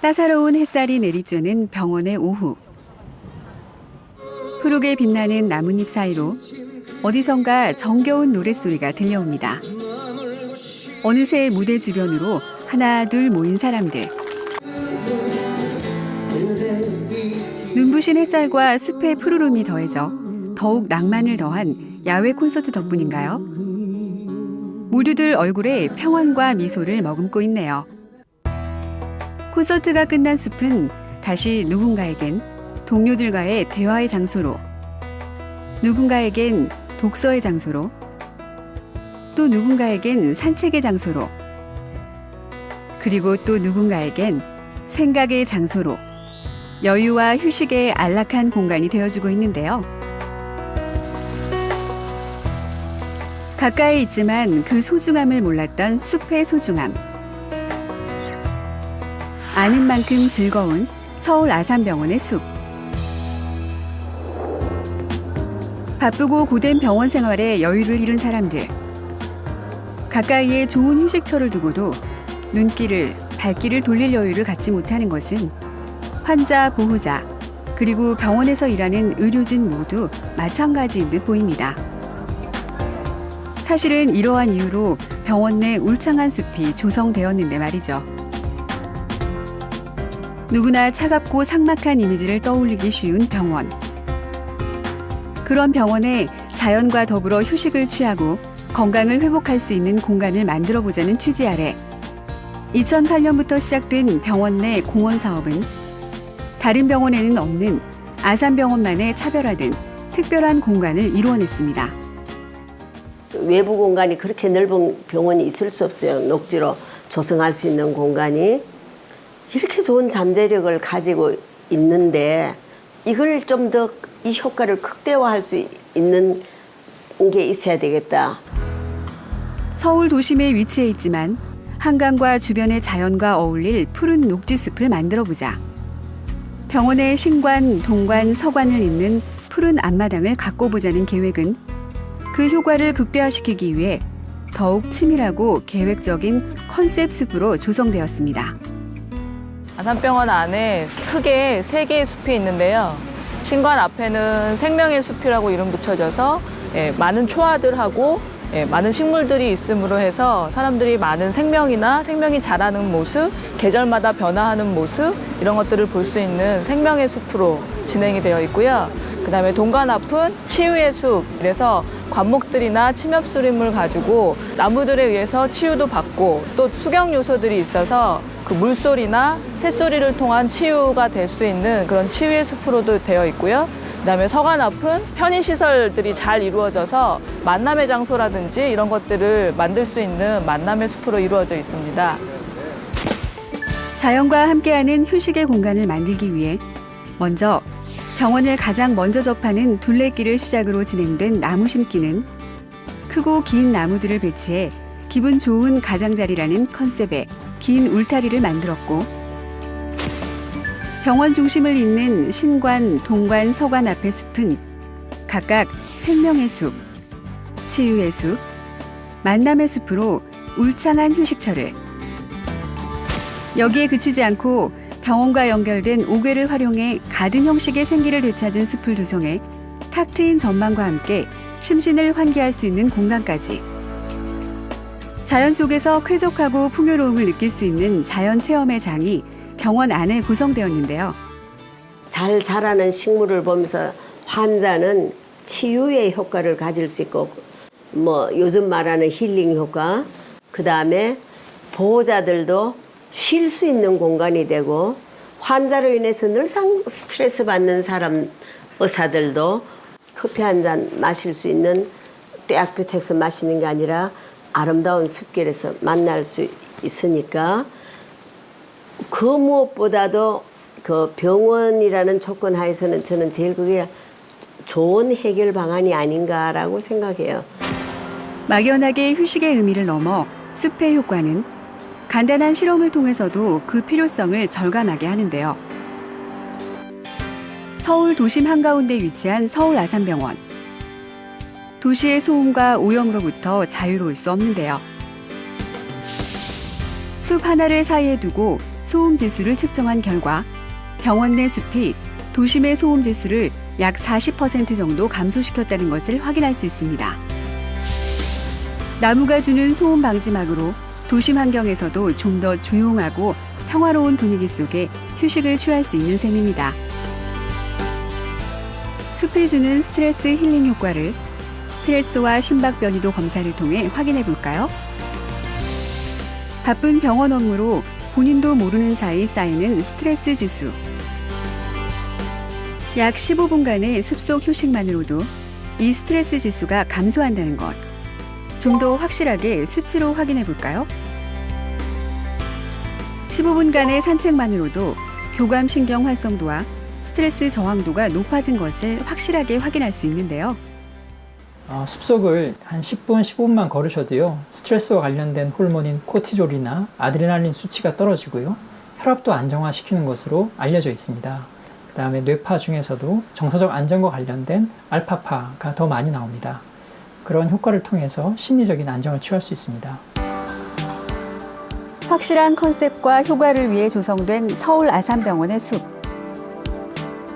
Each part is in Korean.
따사로운 햇살이 내리쬐는 병원의 오후. 푸르게 빛나는 나뭇잎 사이로 어디선가 정겨운 노랫소리가 들려옵니다. 어느새 무대 주변으로 하나 둘 모인 사람들. 눈부신 햇살과 숲의 푸르름이 더해져 더욱 낭만을 더한 야외 콘서트 덕분인가요? 모두들 얼굴에 평안과 미소를 머금고 있네요. 콘서트가 끝난 숲은 다시 누군가에겐 동료들과의 대화의 장소로, 누군가에겐 독서의 장소로, 또 누군가에겐 산책의 장소로, 그리고 또 누군가에겐 생각의 장소로 여유와 휴식의 안락한 공간이 되어주고 있는데요. 가까이 있지만 그 소중함을 몰랐던 숲의 소중함. 아는 만큼 즐거운 서울 아산병원의 숲. 바쁘고 고된 병원 생활에 여유를 잃은 사람들. 가까이에 좋은 휴식처를 두고도 눈길을, 발길을 돌릴 여유를 갖지 못하는 것은 환자, 보호자, 그리고 병원에서 일하는 의료진 모두 마찬가지인 듯 보입니다. 사실은 이러한 이유로 병원 내 울창한 숲이 조성되었는데 말이죠. 누구나 차갑고 삭막한 이미지를 떠올리기 쉬운 병원. 그런 병원에 자연과 더불어 휴식을 취하고 건강을 회복할 수 있는 공간을 만들어보자는 취지 아래 2008년부터 시작된 병원 내 공원 사업은 다른 병원에는 없는 아산병원만의 차별화된 특별한 공간을 이루어냈습니다. 외부 공간이 그렇게 넓은 병원이 있을 수 없어요. 녹지로 조성할 수 있는 공간이. 이렇게 좋은 잠재력을 가지고 있는데 이걸 좀 더 이 효과를 극대화할 수 있는 게 있어야 되겠다. 서울 도심에 위치해 있지만 한강과 주변의 자연과 어울릴 푸른 녹지숲을 만들어보자. 병원의 신관, 동관, 서관을 잇는 푸른 앞마당을 가꿔보자는 계획은 그 효과를 극대화시키기 위해 더욱 치밀하고 계획적인 컨셉 숲으로 조성되었습니다. 아산병원 안에 크게 3개의 숲이 있는데요. 신관 앞에는 생명의 숲이라고 이름 붙여져서 많은 초아들하고 많은 식물들이 있음으로 해서 사람들이 많은 생명이나 생명이 자라는 모습, 계절마다 변화하는 모습 이런 것들을 볼 수 있는 생명의 숲으로 진행이 되어 있고요. 그다음에 동관 앞은 치유의 숲, 그래서 관목들이나 침엽수림을 가지고 나무들에 의해서 치유도 받고 또 수경 요소들이 있어서 그 물소리나 새소리를 통한 치유가 될 수 있는 그런 치유의 숲으로도 되어 있고요. 그다음에 서관 앞은 편의시설들이 잘 이루어져서 만남의 장소라든지 이런 것들을 만들 수 있는 만남의 숲으로 이루어져 있습니다. 자연과 함께하는 휴식의 공간을 만들기 위해 먼저 병원을 가장 먼저 접하는 둘레길을 시작으로 진행된 나무 심기는 크고 긴 나무들을 배치해 기분 좋은 가장자리라는 컨셉의 긴 울타리를 만들었고, 병원 중심을 잇는 신관, 동관, 서관 앞의 숲은 각각 생명의 숲, 치유의 숲, 만남의 숲으로 울창한 휴식처를. 여기에 그치지 않고 병원과 연결된 옥외를 활용해 가든 형식의 생기를 되찾은 숲을 조성해 탁 트인 전망과 함께 심신을 환기할 수 있는 공간까지. 자연 속에서 쾌적하고 풍요로움을 느낄 수 있는 자연 체험의 장이 병원 안에 구성되었는데요. 잘 자라는 식물을 보면서 환자는 치유의 효과를 가질 수 있고, 요즘 말하는 힐링 효과, 그 다음에 보호자들도 쉴 수 있는 공간이 되고, 환자로 인해서 늘상 스트레스 받는 사람, 의사들도 커피 한 잔 마실 수 있는 떼약볕에서 마시는 게 아니라 아름다운 숲길에서 만날 수 있으니까, 그 무엇보다도 그 병원이라는 조건 하에서는 저는 제일 그게 좋은 해결 방안이 아닌가라고 생각해요. 막연하게 휴식의 의미를 넘어 숲의 효과는 간단한 실험을 통해서도 그 필요성을 절감하게 하는데요. 서울 도심 한가운데 위치한 서울 아산병원. 도시의 소음과 오염으로부터 자유로울 수 없는데요. 숲 하나를 사이에 두고 소음 지수를 측정한 결과 병원 내 숲이 도심의 소음 지수를 약 40% 정도 감소시켰다는 것을 확인할 수 있습니다. 나무가 주는 소음 방지막으로 도심 환경에서도 좀 더 조용하고 평화로운 분위기 속에 휴식을 취할 수 있는 셈입니다. 숲이 주는 스트레스 힐링 효과를 스트레스와 심박 변이도 검사를 통해 확인해 볼까요? 바쁜 병원 업무로 본인도 모르는 사이 쌓이는 스트레스 지수. 약 15분간의 숲속 휴식만으로도 이 스트레스 지수가 감소한다는 것. 좀 더 확실하게 수치로 확인해 볼까요? 15분간의 산책만으로도 교감신경 활성도와 스트레스 저항도가 높아진 것을 확실하게 확인할 수 있는데요. 숲속을 한 10분, 15분만 걸으셔도요, 스트레스와 관련된 호르몬인 코티졸이나 아드레날린 수치가 떨어지고요, 혈압도 안정화시키는 것으로 알려져 있습니다. 그 다음에 뇌파 중에서도 정서적 안정과 관련된 알파파가 더 많이 나옵니다. 그런 효과를 통해서 심리적인 안정을 취할 수 있습니다. 확실한 컨셉과 효과를 위해 조성된 서울 아산병원의 숲.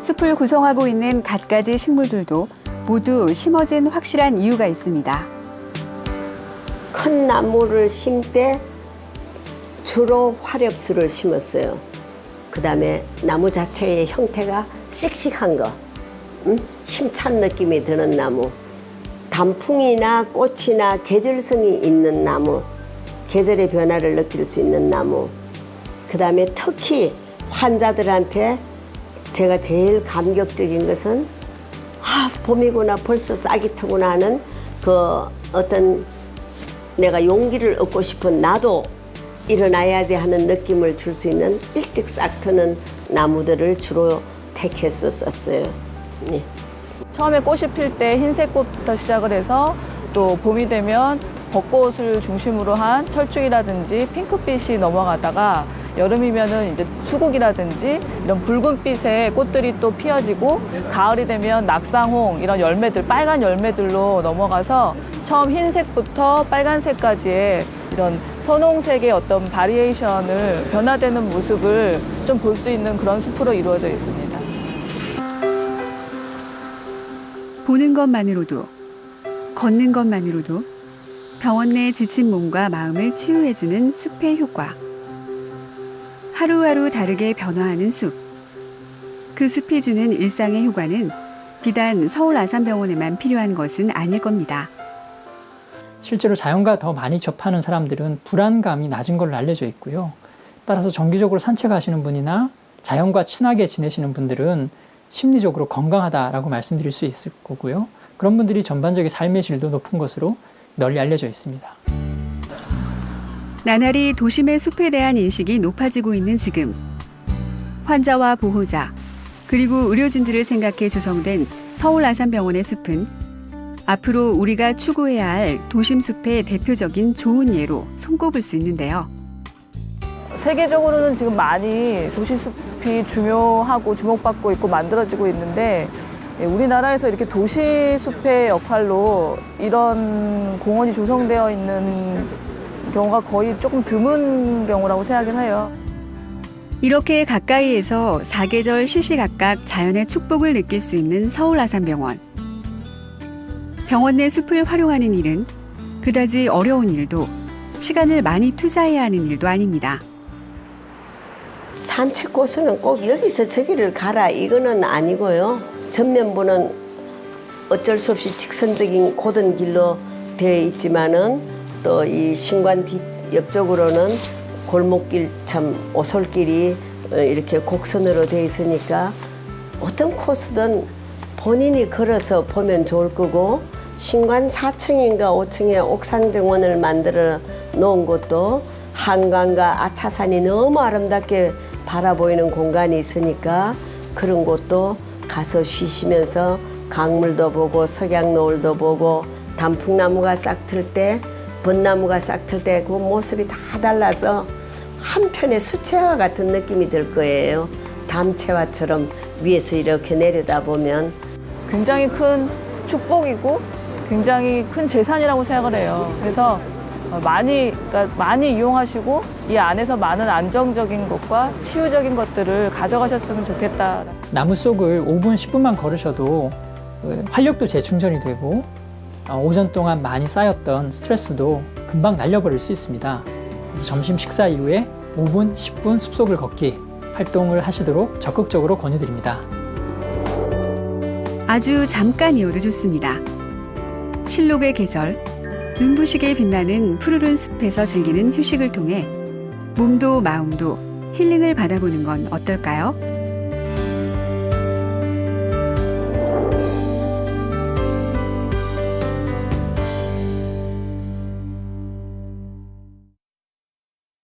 숲을 구성하고 있는 갖가지 식물들도 모두 심어진 확실한 이유가 있습니다. 큰 나무를 심때 주로 화렵수를 심었어요. 그 다음에 나무 자체의 형태가 씩씩한 거, 힘찬 느낌이 드는 나무, 단풍이나 꽃이나 계절성이 있는 나무, 계절의 변화를 느낄 수 있는 나무, 그 다음에 특히 환자들한테 제가 제일 감격적인 것은 봄이구나, 벌써 싹이 트구나 하는 그 어떤 내가 용기를 얻고 싶은, 나도 일어나야지 하는 느낌을 줄 수 있는 일찍 싹 트는 나무들을 주로 택했었어요. 네. 처음에 꽃이 필 때 흰색 꽃부터 시작을 해서 또 봄이 되면 벚꽃을 중심으로 한 철쭉이라든지 핑크빛이 넘어가다가 여름이면은 이제 수국이라든지 이런 붉은빛의 꽃들이 또 피어지고, 가을이 되면 낙상홍 이런 열매들, 빨간 열매들로 넘어가서 처음 흰색부터 빨간색까지의 이런 선홍색의 어떤 바리에이션을, 변화되는 모습을 좀 볼 수 있는 그런 숲으로 이루어져 있습니다. 보는 것만으로도, 걷는 것만으로도 병원 내 지친 몸과 마음을 치유해주는 숲의 효과. 하루하루 다르게 변화하는 숲. 그 숲이 주는 일상의 효과는 비단 서울 아산병원에만 필요한 것은 아닐 겁니다. 실제로 자연과 더 많이 접하는 사람들은 불안감이 낮은 걸로 알려져 있고요. 따라서 정기적으로 산책하시는 분이나 자연과 친하게 지내시는 분들은 심리적으로 건강하다라고 말씀드릴 수 있을 거고요. 그런 분들이 전반적인 삶의 질도 높은 것으로 널리 알려져 있습니다. 나날이 도심의 숲에 대한 인식이 높아지고 있는 지금, 환자와 보호자, 그리고 의료진들을 생각해 조성된 서울 아산병원의 숲은 앞으로 우리가 추구해야 할 도심 숲의 대표적인 좋은 예로 손꼽을 수 있는데요. 세계적으로는 지금 많이 도시숲이 중요하고 주목받고 있고 만들어지고 있는데, 우리나라에서 이렇게 도시숲의 역할로 이런 공원이 조성되어 있는 경우가 거의 조금 드문 경우라고 생각을 해요. 이렇게 가까이에서 사계절 시시각각 자연의 축복을 느낄 수 있는 서울 아산병원. 병원 내 숲을 활용하는 일은 그다지 어려운 일도, 시간을 많이 투자해야 하는 일도 아닙니다. 산책 코스는 꼭 여기서 저기를 가라 이거는 아니고요. 전면부는 어쩔 수 없이 직선적인 고든 길로 되어 있지만은 또 이 신관 뒤 옆쪽으로는 골목길, 참 오솔길이 이렇게 곡선으로 되어 있으니까 어떤 코스든 본인이 걸어서 보면 좋을 거고, 신관 4층인가 5층에 옥상 정원을 만들어 놓은 곳도 한강과 아차산이 너무 아름답게 바라보이는 공간이 있으니까 그런 곳도 가서 쉬시면서 강물도 보고 석양노을도 보고, 단풍나무가 싹 틀 때, 벚나무가 싹 틀 때 그 모습이 다 달라서 한편의 수채화 같은 느낌이 들 거예요. 담채화처럼 위에서 이렇게 내려다보면 굉장히 큰 축복이고 굉장히 큰 재산이라고 생각을 해요. 그래서 그러니까 많이 이용하시고 이 안에서 많은 안정적인 것과 치유적인 것들을 가져가셨으면 좋겠다. 나무 속을 5분, 10분만 걸으셔도 활력도 재충전이 되고 오전 동안 많이 쌓였던 스트레스도 금방 날려버릴 수 있습니다. 그래서 점심 식사 이후에 5분, 10분 숲속을 걷기 활동을 하시도록 적극적으로 권유드립니다. 아주 잠깐이어도 좋습니다. 실록의 계절, 눈부시게 빛나는 푸르른 숲에서 즐기는 휴식을 통해 몸도 마음도 힐링을 받아보는 건 어떨까요?